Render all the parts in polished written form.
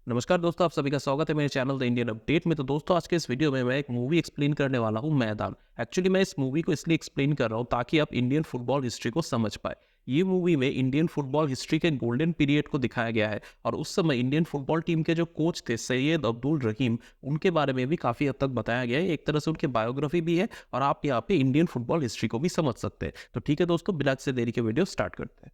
नमस्कार दोस्तों, आप सभी का स्वागत है मेरे चैनल द इंडियन अपडेट में। तो दोस्तों, आज के इस वीडियो में मैं एक मूवी एक्सप्लेन करने वाला हूँ, मैदान। एक्चुअली मैं इस मूवी को इसलिए एक्सप्लेन कर रहा हूँ ताकि आप इंडियन फुटबॉल हिस्ट्री को समझ पाए। ये मूवी में इंडियन फुटबॉल हिस्ट्री के गोल्डन पीरियड को दिखाया गया है और उस समय इंडियन फुटबॉल टीम के जो कोच थे सैयद अब्दुल रहीम, उनके बारे में भी काफ़ी हद तक बताया गया है। एक तरह से उनकी बायोग्राफी भी है और आप यहाँ पे इंडियन फुटबॉल हिस्ट्री को भी समझ सकते हैं। तो ठीक है दोस्तों, बिना किसी देरी के वीडियो स्टार्ट करते हैं।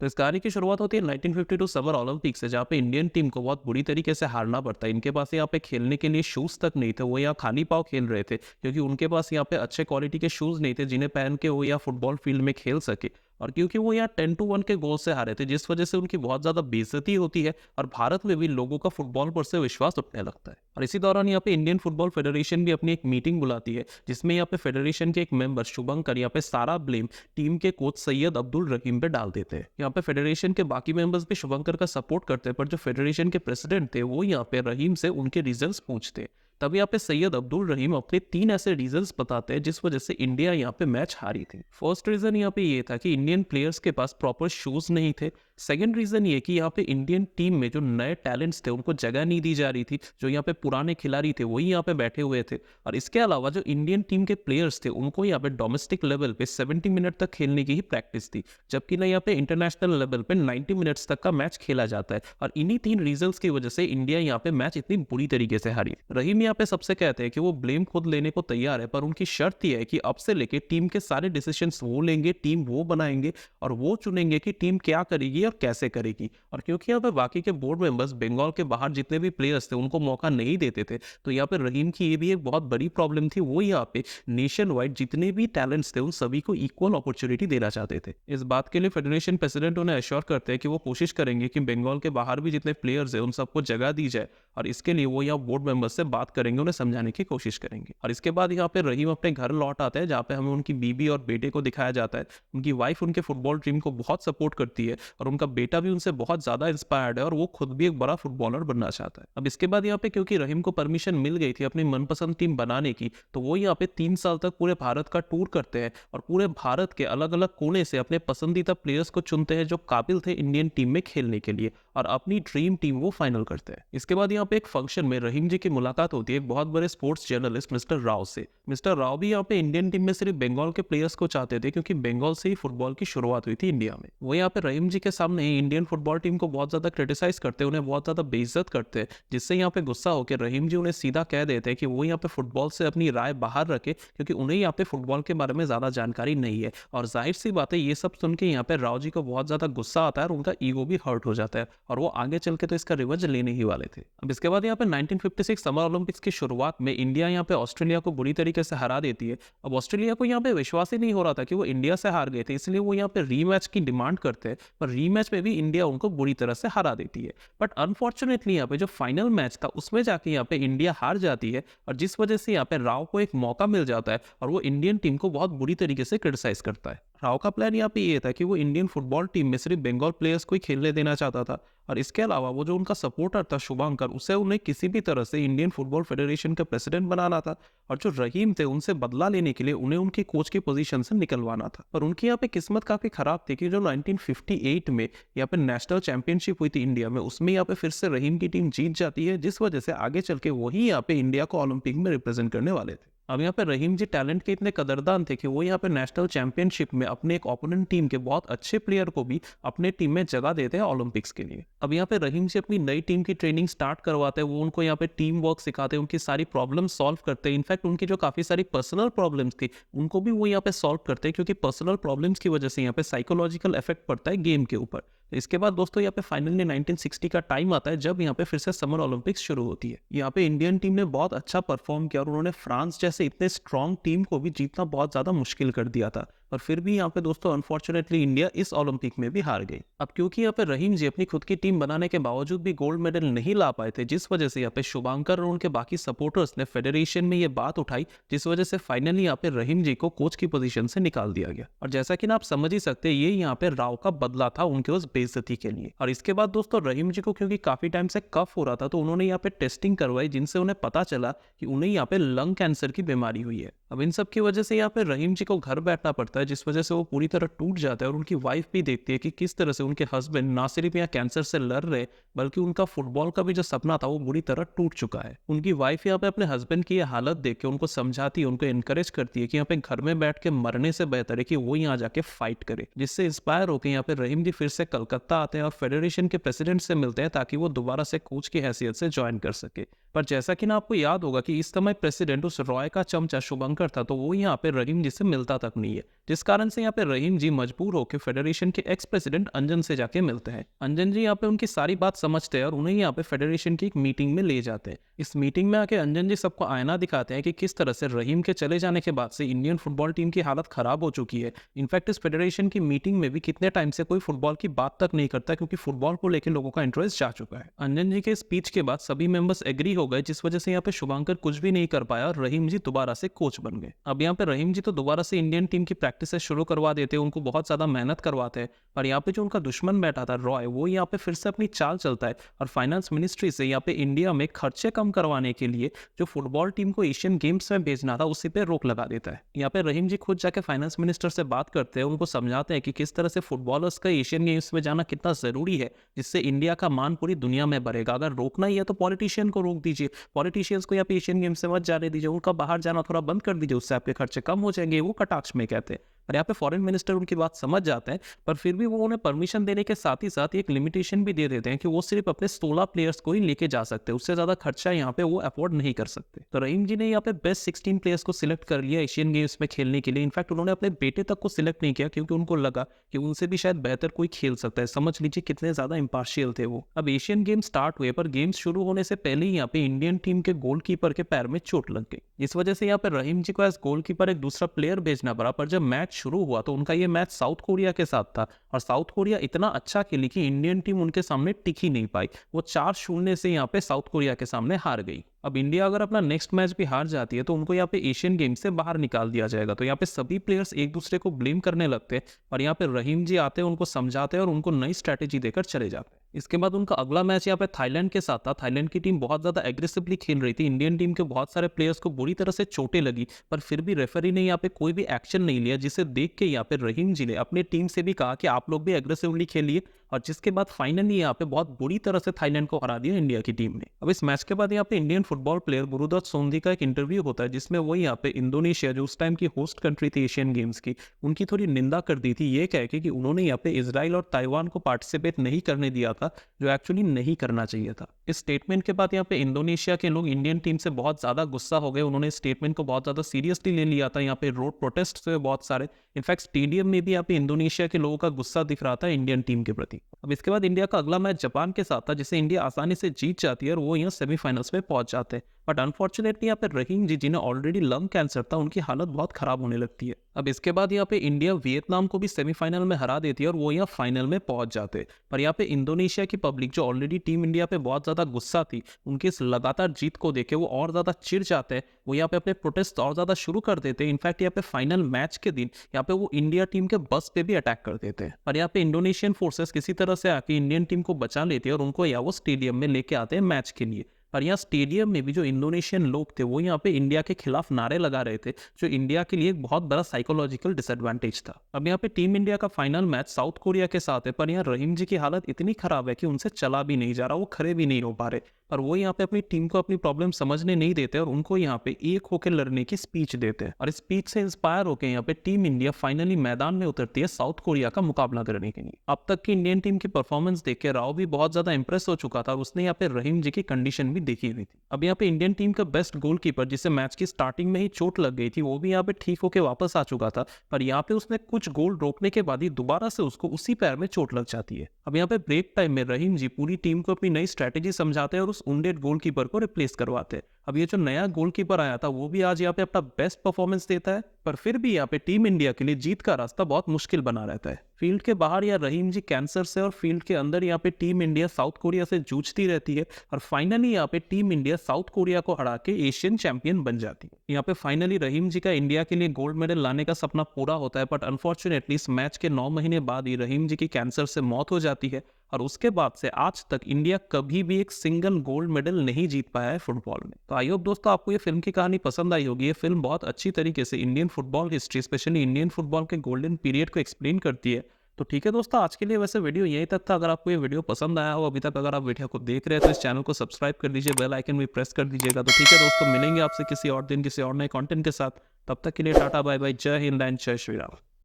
तो इस कहानी की शुरुआत होती है 1952 समर ओलंपिक से, जहाँ पे इंडियन टीम को बहुत बुरी तरीके से हारना पड़ता है। इनके पास यहाँ पे खेलने के लिए शूज़ तक नहीं थे, वो यहाँ खाली पाँव खेल रहे थे क्योंकि उनके पास यहाँ पे अच्छे क्वालिटी के शूज़ नहीं थे जिन्हें पहन के वो यहाँ फुटबॉल फील्ड में खेल सके। और क्योंकि वो यहाँ 10-1 के गोल से हारे थे, जिस वजह से उनकी बहुत ज़्यादा बेइज्जती होती है और भारत में भी लोगों का फुटबॉल पर से विश्वास उठने लगता है। और इसी दौरान यहाँ पे इंडियन फुटबॉल फेडरेशन भी अपनी एक मीटिंग बुलाती है, जिसमें यहाँ पे फेडरेशन के एक मेंबर शुभंकर यहाँ पे सारा ब्लेम टीम के कोच सैयद अब्दुल रहीम पे डाल देते हैं। यहाँ पे फेडरेशन के बाकी मेंबर्स भी शुभंकर का सपोर्ट करते हैं, पर जो फेडरेशन के प्रेसिडेंट थे वो यहाँ पे रहीम से उनके रीजंस पूछते हैं। तब यहाँ पे सैयद अब्दुल रहीम अपने 3 ऐसे रीजंस बताते हैं जिस वजह से इंडिया यहाँ पे मैच हारी थी। फर्स्ट रीजन यहाँ पे ये था कि इंडियन प्लेयर्स के पास प्रॉपर शूज नहीं थे। सेकंड रीजन ये कि यहाँ पे इंडियन टीम में जो नए टैलेंट्स थे उनको जगह नहीं दी जा रही थी, जो यहाँ पे पुराने खिलाड़ी थे वही यहाँ पे बैठे हुए थे। और इसके अलावा जो इंडियन टीम के प्लेयर्स थे उनको यहाँ पे डोमेस्टिक लेवल पे 70 मिनट तक खेलने की ही प्रैक्टिस थी, जबकि ना यहाँ पे इंटरनेशनल लेवल पे 90 मिनट्स तक का मैच खेला जाता है। और इन्हीं 3 रीजंस की वजह से इंडिया यहाँ पे मैच इतनी बुरी तरीके से हारी। रहीम यहाँ पे सबसे कहते हैं कि वो ब्लेम खुद लेने को तैयार है, पर उनकी शर्त यह है कि अब से लेके टीम के सारे डिसीजंस वो लेंगे, टीम वो बनाएंगे और वो चुनेंगे कि टीम क्या करेगी और कैसे करेगी। और क्योंकि यहाँ पे बाकी के बोर्ड मेंबर्स बंगाल के बाहर जितने भी प्लेयर्स थे उनको मौका नहीं देते थे, तो यहाँ पे रहीम की ये भी एक बहुत बड़ी प्रॉब्लम थी। वो यहाँ पे नेशन वाइड जितने भी टैलेंट्स थे उन सभी को इक्वल अपॉर्चुनिटी देना चाहते थे। इस बात के लिए फेडरेशन प्रेसिडेंट उन्हें एश्योर करते हैं कि वो कोशिश करेंगे कि बंगाल के बाहर भी जितने प्लेयर्स हैं उन सबको जगह दी जाए, और इसके लिए वो यहाँ बोर्ड मेंबर्स से बात करेंगे, उन्हें समझाने की कोशिश करेंगे। और इसके बाद यहाँ पे रहीम अपने घर लौट आते हैं, जहाँ पे हमें उनकी बीबी और बेटे को दिखाया जाता है। उनकी वाइफ उनके फुटबॉल टीम को बहुत सपोर्ट करती है और उनका बेटा भी उनसे बहुत ज्यादा इंस्पायर्ड है और वो खुद भी एक बड़ा फुटबॉलर बनना चाहता है। अब इसके बाद यहाँ पे क्योंकि रहीम को परमिशन मिल गई थी अपनी मनपसंद टीम बनाने की, तो वो यहाँ पे 3 साल तक पूरे भारत का टूर करते हैं और पूरे भारत के अलग अलग कोने से अपने पसंदीदा प्लेयर्स को चुनते हैं जो काबिल थे इंडियन टीम में खेलने के लिए, और अपनी ड्रीम टीम वो फाइनल करते हैं। इसके बाद यहाँ पे एक फंक्शन में रहीम जी की मुलाकात होती है एक बहुत बड़े स्पोर्ट्स जर्नलिस्ट मिस्टर राव से। मिस्टर राव भी यहाँ पे इंडियन टीम में सिर्फ बंगाल के प्लेयर्स को चाहते थे, क्योंकि बंगाल से ही फुटबॉल की शुरुआत हुई थी इंडिया में। वो यहाँ पे रहीम जी के सामने ही इंडियन फुटबॉल टीम को बहुत ज्यादा क्रिटिसाइज करते हैं, उन्हें बहुत ज्यादा बेइज्जत करते हैं, जिससे यहाँ पे गुस्सा होकर रहीम जी उन्हें सीधा कह देते हैं कि वो यहाँ पे फुटबॉल से अपनी राय बाहर रखे, क्योंकि उन्हें यहाँ पे फुटबॉल के बारे में ज्यादा जानकारी नहीं है। और जाहिर सी बात है, ये सब सुन के यहाँ पे राव जी को बहुत ज्यादा गुस्सा आता है और उनका ईगो भी हर्ट हो जाता है, और वो आगे चल के तो इसका रिवेंज लेने ही वाले थे। अब इसके बाद यहाँ पे 1956 समर ओलंपिक्स की शुरुआत में इंडिया यहाँ पे ऑस्ट्रेलिया को बुरी तरीके से हरा देती है। अब ऑस्ट्रेलिया को यहाँ पे विश्वास ही नहीं हो रहा था कि वो इंडिया से हार गए थे, इसलिए वो यहाँ पे रीमैच की डिमांड करते हैं, पर रीमैच में भी इंडिया उनको बुरी तरह से हरा देती है। बट अनफॉर्चुनेटली यहाँ पे जो फाइनल मैच था उसमें जाके यहाँ पे इंडिया हार जाती है, और जिस वजह से यहाँ पे राव को एक मौका मिल जाता है और वो इंडियन टीम को बहुत बुरी तरीके से क्रिटिसाइज करता है। राव का प्लान यहाँ पे ये था कि वो इंडियन फुटबॉल टीम में सिर्फ बंगाल प्लेयर्स को ही खेलने देना चाहता था, और इसके अलावा वो जो उनका सपोर्टर था शुभंकर, उसे उन्हें किसी भी तरह से इंडियन फुटबॉल फेडरेशन का प्रेसिडेंट बनाना था, और जो रहीम थे उनसे बदला लेने के लिए उन्हें उनकी कोच की पोजीशन से निकलवाना था। पर उनकी यहाँ पे किस्मत काफी खराब थी कि जो 1958 में यहाँ पे नेशनल चैंपियनशिप हुई थी इंडिया में, उसमें यहाँ पे फिर से रहीम की टीम जीत जाती है, जिस वजह से आगे चल के वही यहाँ पे इंडिया को ओलंपिक में रिप्रेजेंट करने वाले थे। अब यहाँ पे रहीम जी टैलेंट के इतने कदरदान थे कि वो यहाँ पे नेशनल चैंपियनशिप में अपने एक ओपोनेंट टीम के बहुत अच्छे प्लेयर को भी अपने टीम में जगह देते हैं ओलंपिक्स के लिए। अब यहाँ पे रहीम जी अपनी नई टीम की ट्रेनिंग स्टार्ट करवाते हैं, वो उनको यहाँ पे टीम वर्क सिखाते हैं, उनकी सारी प्रॉब्लम सॉल्व करते हैं। इनफैक्ट उनकी जो काफी सारी पर्सनल प्रॉब्लम्स थी उनको भी वो यहाँ पे सॉल्व करते हैं, क्योंकि पर्सनल प्रॉब्लम्स की वजह से यहाँ पे साइकोलॉजिकल इफेक्ट पड़ता है गेम के ऊपर। इसके बाद दोस्तों यहाँ पे फाइनली 1960 का टाइम आता है, जब यहाँ पे फिर से समर ओलंपिक्स शुरू होती है। यहाँ पे इंडियन टीम ने बहुत अच्छा परफॉर्म किया और उन्होंने फ्रांस जैसे इतने स्ट्रॉन्ग टीम को भी जीतना बहुत ज्यादा मुश्किल कर दिया था, और फिर भी यहाँ पे दोस्तों अनफॉर्चुनेटली इंडिया इस ओलंपिक में भी हार गई। अब क्योंकि यहाँ पे रहीम जी अपनी खुद की टीम बनाने के बावजूद भी गोल्ड मेडल नहीं ला पाए थे, जिस वजह से यहाँ पे शुभंकर और उनके बाकी सपोर्टर्स ने फेडरेशन में ये बात उठाई, जिस वजह से फाइनली यहाँ पे रहीम जी को कोच की पोजीशन से निकाल दिया गया। और जैसा कि आप समझ ही सकते हैं, ये यहाँ पे राव का बदला था उनके उस बेइज्जती के लिए। और इसके बाद दोस्तों रहीम जी को क्योंकि काफी टाइम से कफ हो रहा था, तो उन्होंने यहाँ पे टेस्टिंग करवाई, जिनसे उन्हें पता चला कि उन्हें यहाँ पे लंग कैंसर की बीमारी हुई है। अब इन सब की वजह से यहाँ पे रहीम जी को घर बैठना पड़ता जाता है, जिस वजह से वो पूरी तरह टूट जाता है और उनकी वाइफ भी देखती है कि किस तरह से उनके हस्बैंड ना सिर्फ यहाँ कैंसर से लड़ रहे, बल्कि उनका फुटबॉल का भी जो सपना था वो बुरी तरह टूट चुका है। उनकी वाइफ यहाँ पे अपने हस्बैंड की ये हालत देख के उनको समझाती है, उनको इनकरेज करती है कि यहाँ पे घर में बैठ के मरने से बेहतर है कि वो यहाँ जाके फाइट करे। जिससे इंस्पायर होकर यहाँ पे रहीम जी फिर से कलकत्ता आते हैं और फेडरेशन के प्रेसिडेंट से मिलते हैं ताकि वो दोबारा से कोच की हैसियत से ज्वाइन कर सके। पर जैसा कि ना आपको याद होगा कि इस समय प्रेसिडेंट उस रॉय का चमचा शुभंकर था, तो वो यहाँ पे रहीम जी से मिलता तक नहीं है, जिस कारण से यहाँ पे रहीम जी मजबूर होकर फेडरेशन के एक्स प्रेसिडेंट अंजन से जाके मिलते हैं। अंजन जी यहाँ पे उनकी सारी बात समझते हैं और उन्हें यहाँ पे फेडरेशन की एक मीटिंग में ले जाते हैं। इस मीटिंग में आके अंजन जी सबको आईना दिखाते हैं कि किस तरह से रहीम के चले जाने के बाद से इंडियन फुटबॉल टीम की हालत खराब हो चुकी है। इनफैक्ट इस फेडरेशन की मीटिंग में भी कितने टाइम से कोई फुटबॉल की बात तक नहीं करता, क्योंकि फुटबॉल को लेकर लोगों का इंटरेस्ट जा चुका है। अंजन जी के स्पीच के बाद सभी मेंबर्स एग्री हो गए, जिस वजह से यहाँ पे शुभंकर कुछ भी नहीं कर पाया और रहीम जी दोबारा से कोच बन गए। अब यहाँ पे रहीम जी तो दोबारा से इंडियन टीम की प्रैक्टिस शुरू करवा देते हैं, उनको बहुत ज्यादा मेहनत करवाते हैं। पर यहाँ पे जो उनका दुश्मन बैठा था रॉय, वो यहाँ पे फिर से अपनी चाल चलता है और फाइनेंस मिनिस्ट्री से यहाँ पे इंडिया में खर्चे कम करवाने के लिए जो फुटबॉल टीम को एशियन गेम्स में भेजना था उसी पे रोक लगा देता है। यहाँ पे रहीम जी खुद जाके फाइनेंस मिनिस्टर से बात करते हैं, उनको समझाते हैं कि किस तरह से फुटबॉलर्स का एशियन गेम्स में जाना कितना जरूरी है, जिससे इंडिया का मान पूरी दुनिया में बढ़ेगा। अगर रोकना ही है तो पॉलिटिशियन को रोक दीजिए, पॉलिटिशियंस को यहाँ पे एशियन गेम्स से मत जाने दीजिए, उनका बाहर जाना थोड़ा बंद कर दीजिए, उससे आपके खर्चे कम हो जाएंगे, वो कटाक्ष में कहते हैं। और यहाँ पे फॉरेन मिनिस्टर उनकी बात समझ जाते हैं, पर फिर भी वो उन्हें परमिशन देने के साथ ही साथ एक लिमिटेशन भी दे देते हैं कि वो सिर्फ अपने 16 प्लेयर्स को ही लेके जा सकते हैं, उससे ज्यादा खर्चा यहाँ पे वो अफोर्ड नहीं कर सकते। तो रहीम जी ने यहाँ पे बेस्ट 16 प्लेयर्स को सिलेक्ट कर लिया एशियन गेम्स में खेलने के लिए। इनफैक्ट उन्होंने अपने बेटे तक को सिलेक्ट नहीं किया, क्योंकि उनको लगा कि उनसे भी शायद बेहतर कोई खेल सकता है। समझ लीजिए कितने ज्यादा इम्पार्शियल थे वो। अब एशियन गेम स्टार्ट हुए, पर गेम्स शुरू होने से पहले ही यहाँ पे इंडियन टीम के गोलकीपर के पैर में चोट लग गई। इस वजह से यहाँ पे रहीम जी को एज गोलकीपर एक दूसरा प्लेयर भेजना पड़ा। पर जब मैच शुरू हुआ तो उनका ये मैच साउथ कोरिया के साथ था और साउथ कोरिया इतना अच्छा खेली कि इंडियन टीम उनके सामने टिक ही नहीं पाई। वो 4-0 से यहाँ पे साउथ कोरिया के सामने हार गई। अब इंडिया अगर अपना नेक्स्ट मैच भी हार जाती है तो उनको यहाँ पे एशियन गेम्स से बाहर निकाल दिया जाएगा। तो यहाँ पे सभी प्लेयर्स एक दूसरे को ब्लेम करने लगते हैं और यहाँ पे रहीम जी आते हैं, उनको समझाते हैं और उनको नई स्ट्रैटेजी देकर चले जाते हैं। इसके बाद उनका अगला मैच यहाँ पे थाईलैंड के साथ था। थाईलैंड की टीम बहुत ज्यादा एग्रेसिवली खेल रही थी, इंडियन टीम के बहुत सारे प्लेयर्स को बुरी तरह से चोटें लगी, पर फिर भी रेफरी ने यहाँ पे कोई भी एक्शन नहीं लिया, जिसे देख के यहाँ पे रहीम जी ने अपनी टीम से भी कहा कि आप लोग भी एग्रेसिवली खेलिए। और जिसके बाद फाइनली यहाँ पे बहुत बुरी तरह से थाईलैंड को हरा दिया इंडिया की टीम ने। अब इस मैच के बाद यहाँ पे इंडियन फुटबॉल प्लेयर गुरुदत्त सोंधी का एक इंटरव्यू होता है, जिसमें वो यहाँ पे इंडोनेशिया, जो उस टाइम की होस्ट कंट्री थी एशियन गेम्स की, उनकी थोड़ी निंदा कर दी थी, ये कह के कि उन्होंने यहाँ पे इजराइल और ताइवान को पार्टिसिपेट नहीं करने दिया था, जो एक्चुअली नहीं करना चाहिए था। इस स्टेटमेंट के बाद यहाँ पे इंडोनेशिया के लोग इंडियन टीम से बहुत ज्यादा गुस्सा हो गए। उन्होंने स्टेटमेंट को बहुत ज्यादा सीरियसली ले लिया था। यहाँ पे रोड प्रोटेस्ट हुए बहुत सारे, इनफैक्ट स्टेडियम में भी यहाँ पे इंडोनेशिया के लोगों का गुस्सा दिख रहा था इंडियन टीम के प्रति। अब इसके बाद इंडिया का अगला मैच जापान के साथ था, जिसे इंडिया आसानी से जीत जाती है और वो यहाँ सेमीफाइनल्स में पहुंच जाते हैं। बट अनफॉर्चुनेटली यहाँ पे रहीम जी, जिन्हें ऑलरेडी लंग कैंसर था, उनकी हालत बहुत खराब होने लगती है। अब इसके बाद यहाँ पे इंडिया वियतनाम को भी सेमीफाइनल में हरा देती है और वो यहाँ फाइनल में पहुंच जाते हैं। पर यहाँ पे इंडोनेशिया की पब्लिक, जो ऑलरेडी टीम इंडिया पे बहुत ज्यादा गुस्सा थी, उनकी इस लगातार जीत को देखे वो और ज्यादा चिढ़ जाते हैं। वो यहाँ पे अपने प्रोटेस्ट और ज्यादा शुरू कर देते हैं। इनफैक्ट यहाँ पे फाइनल मैच के दिन यहाँ पे वो इंडिया टीम के बस पे भी अटैक कर देते हैं। पर यहाँ पे इंडोनेशियन फोर्सेस किसी तरह से आके इंडियन टीम को बचा लेते हैं और उनको यहाँ वो स्टेडियम में लेके आते हैं मैच के लिए। पर यहाँ स्टेडियम में भी जो इंडोनेशियन लोग थे वो यहाँ पे इंडिया के खिलाफ नारे लगा रहे थे, जो इंडिया के लिए एक बहुत बड़ा साइकोलॉजिकल डिसएडवांटेज था। अब यहाँ पे टीम इंडिया का फाइनल मैच साउथ कोरिया के साथ है, पर यहाँ रहीम जी की हालत इतनी खराब है कि उनसे चला भी नहीं जा रहा, वो खड़े भी नहीं हो पा रहे। पर वो यहाँ पे अपनी टीम को अपनी प्रॉब्लम समझने नहीं देते और उनको यहाँ पे एक होकर लड़ने की स्पीच देते हैं। और इस स्पीच से इंस्पायर होकर यहाँ पे टीम इंडिया फाइनली मैदान में उतरती है साउथ कोरिया का मुकाबला करने के लिए। अब तक की इंडियन टीम की परफॉर्मेंस देख के राव भी बहुत ज्यादा इंप्रेस हो चुका था और उसने यहाँ पे रहीम जी की कंडीशन भी देखी हुई थी। अब यहाँ पे इंडियन टीम का बेस्ट गोलकीपर, जिसे मैच की स्टार्टिंग में ही चोट लग गई थी, वो भी यहाँ पे ठीक होकर वापस आ चुका था। पर यहाँ पे उसने कुछ गोल रोकने के बाद ही दोबारा से उसको उसी पैर में चोट लग जाती है। अब यहाँ पे ब्रेक टाइम में रहीम जी पूरी टीम को अपनी नई स्ट्रैटेजी समझाते हैं और उस वुंडेड गोलकीपर को रिप्लेस करवाते हैं। अब ये जो नया गोलकीपर आया था वो भी आज यहाँ पे अपना बेस्ट परफॉर्मेंस देता है, पर फिर भी यहाँ पे टीम इंडिया के लिए जीत का रास्ता बहुत मुश्किल बना रहता है। फील्ड के बाहर या रहीम जी कैंसर से और फील्ड के अंदर यहाँ पे टीम इंडिया साउथ कोरिया से जूझती रहती है और फाइनली यहाँ पे टीम इंडिया साउथ कोरिया को हरा के एशियन चैंपियन बन जाती है। यहाँ पे फाइनली रहीम जी का इंडिया के लिए गोल्ड मेडल लाने का सपना पूरा होता है, बट अनफॉर्चुनेटली इस मैच के 9 महीने बाद ही रहीम जी की कैंसर से मौत हो जाती है और उसके बाद से आज तक इंडिया कभी भी एक सिंगल गोल्ड मेडल नहीं जीत पाया है फुटबॉल में। तो आई होप दोस्तों आपको ये फिल्म की कहानी पसंद आई होगी। ये फिल्म बहुत अच्छी तरीके से Indian football history, specially Indian football के गोल्डन पीरियड को एक्सप्लेन करती है। तो ठीक है दोस्तों, आज के लिए वैसे वीडियो यहीं तक था। अगर आपको ये वीडियो पसंद आया हो अभी तक, अगर आप वीडियो को देख रहे हैं तो इस चैनल को सब्सक्राइब कर लीजिए, बेल आइकन भी प्रेस कर दीजिएगा। तो ठीक है दोस्तों, मिलेंगे आपसे किसी और दिन किसी और नए कंटेंट के साथ। तब तक के लिए टाटा बाय बाय, जय हिंद एंड जय श्री राम।